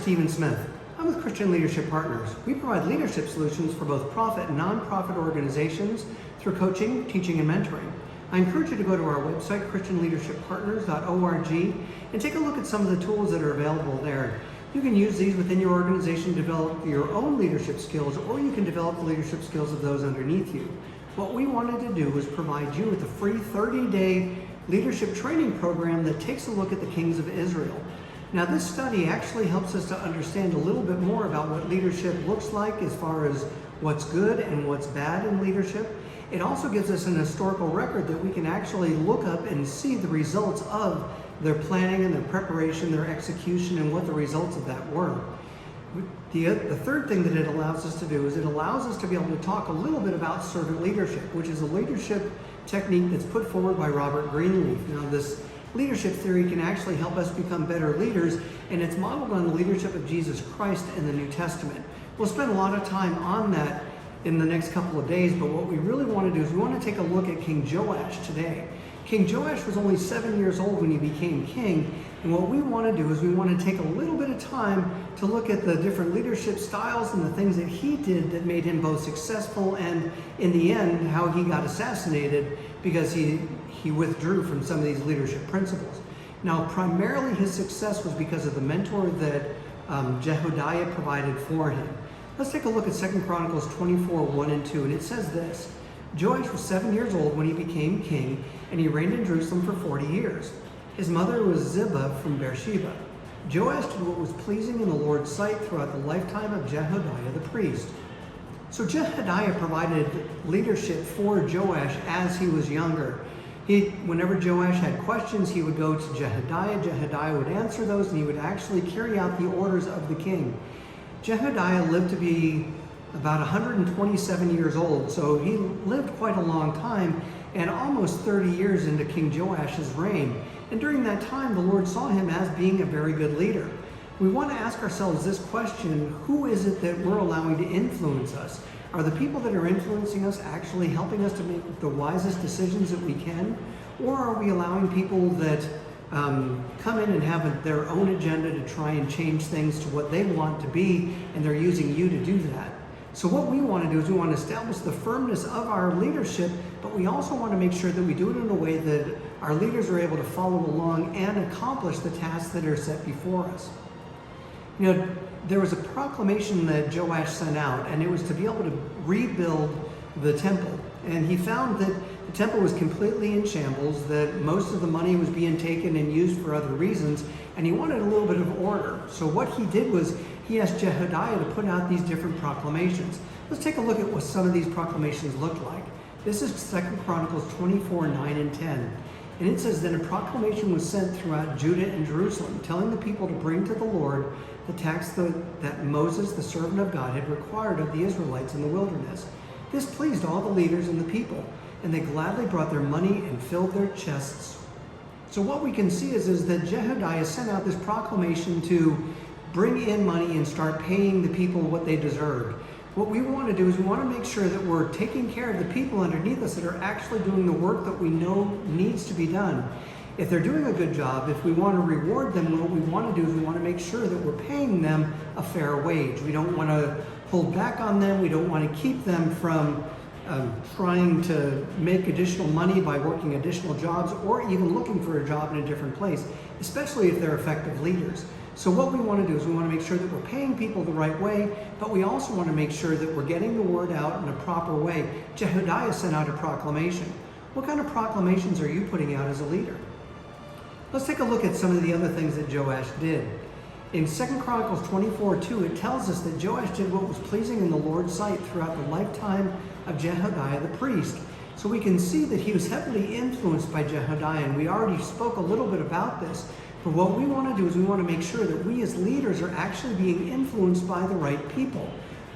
Stephen Smith. I'm with Christian Leadership Partners. We provide leadership solutions for both profit and nonprofit organizations through coaching, teaching, and mentoring. I encourage you to go to our website, christianleadershippartners.org, and take a look at some of the tools that are available there. You can use these within your organization to develop your own leadership skills, or you can develop the leadership skills of those underneath you. What we wanted to do was provide you with a free 30-day leadership training program that takes a look at the kings of Israel. Now, this study actually helps us to understand a little bit more about what leadership looks like as far as what's good and what's bad in leadership. It also gives us an historical record that we can actually look up and see the results of their planning and their preparation, their execution, and what the results of that were. The third thing that it allows us to do is it allows us to be able to talk a little bit about servant leadership, which is a leadership technique that's put forward by Robert Greenleaf. Now, this leadership theory can actually help us become better leaders, and it's modeled on the leadership of Jesus Christ in the New Testament. We'll spend a lot of time on that in the next couple of days, but what we really want to do is we want to take a look at King Joash today. King Joash was only 7 years old when he became king, and what we want to do is we want to take a little bit of time to look at the different leadership styles and the things that he did that made him both successful and, in the end, how he got assassinated because he withdrew from some of these leadership principles. Now, primarily his success was because of the mentor that Jehodiah provided for him. Let's take a look at 2 Chronicles 24, 1 and 2, and it says this: Joash was 7 years old when he became king, and he reigned in Jerusalem for 40 years. His mother was Ziba from Beersheba. Joash did what was pleasing in the Lord's sight throughout the lifetime of Jehodiah the priest. So Jehodiah provided leadership for Joash as he was younger. Whenever Joash had questions, he would go to Jehodiah. Jehodiah would answer those, and he would actually carry out the orders of the king. Jehodiah lived to be about 127 years old, so he lived quite a long time, and almost 30 years into King Joash's reign. And during that time, the Lord saw him as being a very good leader. We want to ask ourselves this question: who is it that we're allowing to influence us? Are the people that are influencing us actually helping us to make the wisest decisions that we can? Or are we allowing people that come in and have their own agenda to try and change things to what they want to be, and they're using you to do that? So what we want to do is we want to establish the firmness of our leadership, but we also want to make sure that we do it in a way that our leaders are able to follow along and accomplish the tasks that are set before us. You know, there was a proclamation that Joash sent out, and it was to be able to rebuild the temple. And he found that the temple was completely in shambles, that most of the money was being taken and used for other reasons, and he wanted a little bit of order. So what he did was he asked Jehodiah to put out these different proclamations. Let's take a look at what some of these proclamations looked like. This is 2 Chronicles 24, 9 and 10. And it says, "Then a proclamation was sent throughout Judah and Jerusalem, telling the people to bring to the Lord the tax that Moses, the servant of God, had required of the Israelites in the wilderness. This pleased all the leaders and the people, and they gladly brought their money and filled their chests." So what we can see is that Jehodiah sent out this proclamation to bring in money and start paying the people what they deserved. What we want to do is we want to make sure that we're taking care of the people underneath us that are actually doing the work that we know needs to be done. If they're doing a good job, if we want to reward them, what we want to do is we want to make sure that we're paying them a fair wage. We don't want to hold back on them. We don't want to keep them from trying to make additional money by working additional jobs, or even looking for a job in a different place, especially if they're effective leaders. So what we want to do is we want to make sure that we're paying people the right way, but we also want to make sure that we're getting the word out in a proper way. Jehodiah sent out a proclamation. What kind of proclamations are you putting out as a leader? Let's take a look at some of the other things that Joash did. In 2 Chronicles 24, 2, it tells us that Joash did what was pleasing in the Lord's sight throughout the lifetime of Jehodiah the priest. So we can see that he was heavily influenced by Jehodiah, and we already spoke a little bit about this. But what we want to do is we want to make sure that we as leaders are actually being influenced by the right people.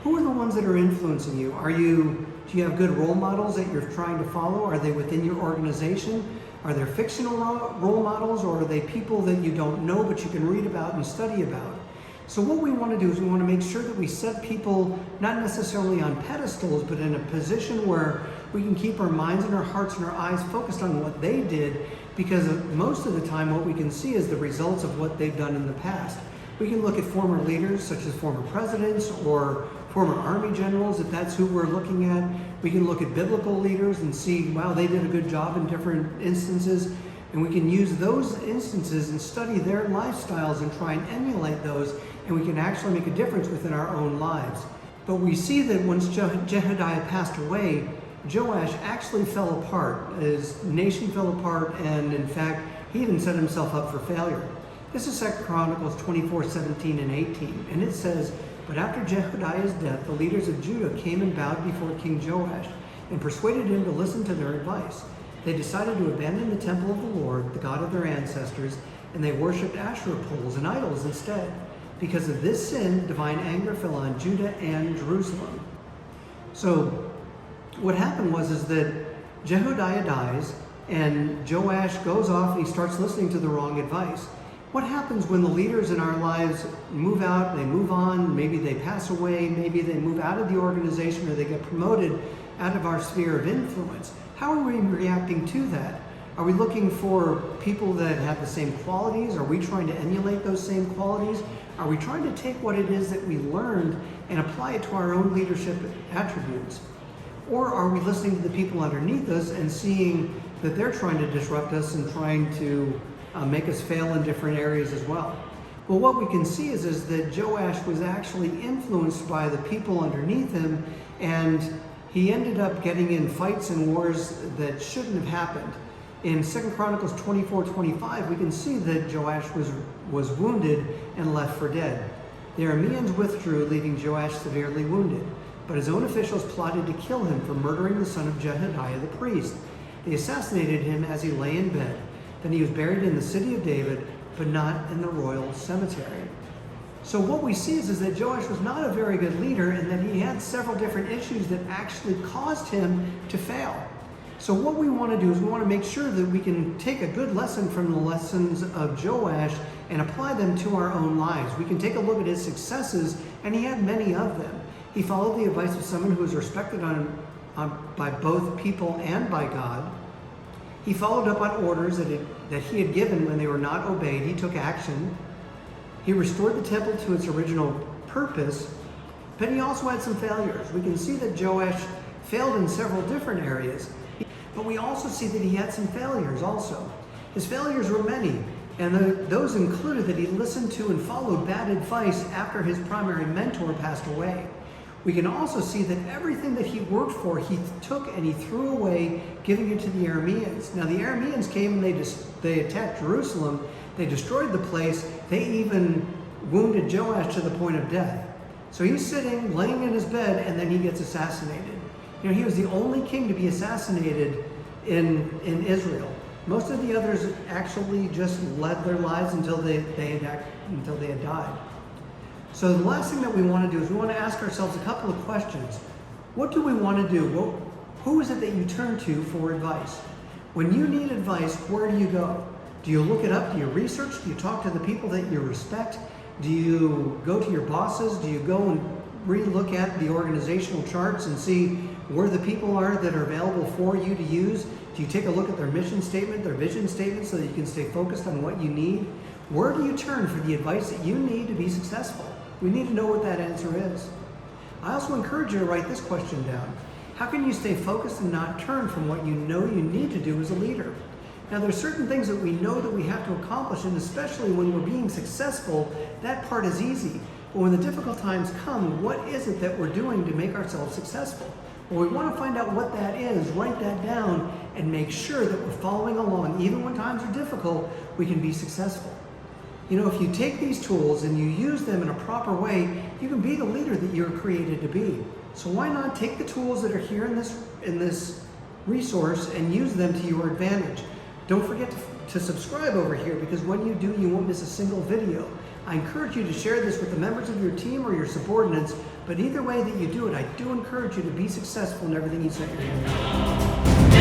Who are the ones that are influencing you? Do you have good role models that you're trying to follow? Are they within your organization? Are there fictional role models, or are they people that you don't know but you can read about and study about? So what we want to do is we want to make sure that we set people not necessarily on pedestals, but in a position where we can keep our minds and our hearts and our eyes focused on what they did, because most of the time what we can see is the results of what they've done in the past. We can look at former leaders such as former presidents or former army generals if that's who we're looking at. We can look at biblical leaders and see, wow, they did a good job in different instances. And we can use those instances and study their lifestyles and try and emulate those, and we can actually make a difference within our own lives. But we see that once Jehodiah passed away, Joash actually fell apart. His nation fell apart, and in fact, he even set himself up for failure. This is 2 Chronicles 24:17 and 18, and it says, "But after Jehodiah's death, the leaders of Judah came and bowed before King Joash and persuaded him to listen to their advice. They decided to abandon the temple of the Lord, the God of their ancestors, and they worshipped Asherah poles and idols instead. Because of this sin, divine anger fell on Judah and Jerusalem." So what happened was that Jehodiah dies, and Joash goes off and he starts listening to the wrong advice. What happens when the leaders in our lives move out, they move on, maybe they pass away, maybe they move out of the organization or they get promoted out of our sphere of influence? How are we reacting to that? Are we looking for people that have the same qualities? Are we trying to emulate those same qualities? Are we trying to take what it is that we learned and apply it to our own leadership attributes? Or are we listening to the people underneath us and seeing that they're trying to disrupt us and trying to make us fail in different areas as well? Well, what we can see is that Joash was actually influenced by the people underneath him, and he ended up getting in fights and wars that shouldn't have happened. In 2 Chronicles 24:25, we can see that Joash was wounded and left for dead. The Arameans withdrew, leaving Joash severely wounded, but his own officials plotted to kill him for murdering the son of Jehodiah the priest. They assassinated him as he lay in bed. Then he was buried in the city of David, but not in the royal cemetery. So what we see is that Joash was not a very good leader, and that he had several different issues that actually caused him to fail. So what we want to do is we want to make sure that we can take a good lesson from the lessons of Joash and apply them to our own lives. We can take a look at his successes, and he had many of them. He followed the advice of someone who was respected by both people and by God. He followed up on orders that he had given when they were not obeyed. He took action. He restored the temple to its original purpose, but he also had some failures. We can see that Joash failed in several different areas, but we also see that he had some failures also. His failures were many, and those included that he listened to and followed bad advice after his primary mentor passed away. We can also see that everything that he worked for, he took and he threw away, giving it to the Arameans. Now the Arameans came and they attacked Jerusalem. They destroyed the place. They even wounded Joash to the point of death. So he's sitting, laying in his bed, and then he gets assassinated. You know, he was the only king to be assassinated in Israel. Most of the others actually just led their lives until they had died. So the last thing that we want to do is we want to ask ourselves a couple of questions. What do we want to do? Who is it that you turn to for advice? When you need advice, where do you go? Do you look it up? Do you research? Do you talk to the people that you respect? Do you go to your bosses? Do you go and re-look at the organizational charts and see where the people are that are available for you to use? Do you take a look at their mission statement, their vision statement, so that you can stay focused on what you need? Where do you turn for the advice that you need to be successful? We need to know what that answer is. I also encourage you to write this question down. How can you stay focused and not turn from what you know you need to do as a leader? Now, there's certain things that we know that we have to accomplish, and especially when we're being successful, that part is easy. But when the difficult times come, what is it that we're doing to make ourselves successful? Well, we want to find out what that is, write that down, and make sure that we're following along. Even when times are difficult, we can be successful. You know, if you take these tools and you use them in a proper way, you can be the leader that you're created to be. So why not take the tools that are here in this resource and use them to your advantage? Don't forget to subscribe over here, because when you do, you won't miss a single video. I encourage you to share this with the members of your team or your subordinates, but either way that you do it, I do encourage you to be successful in everything you set your hand to.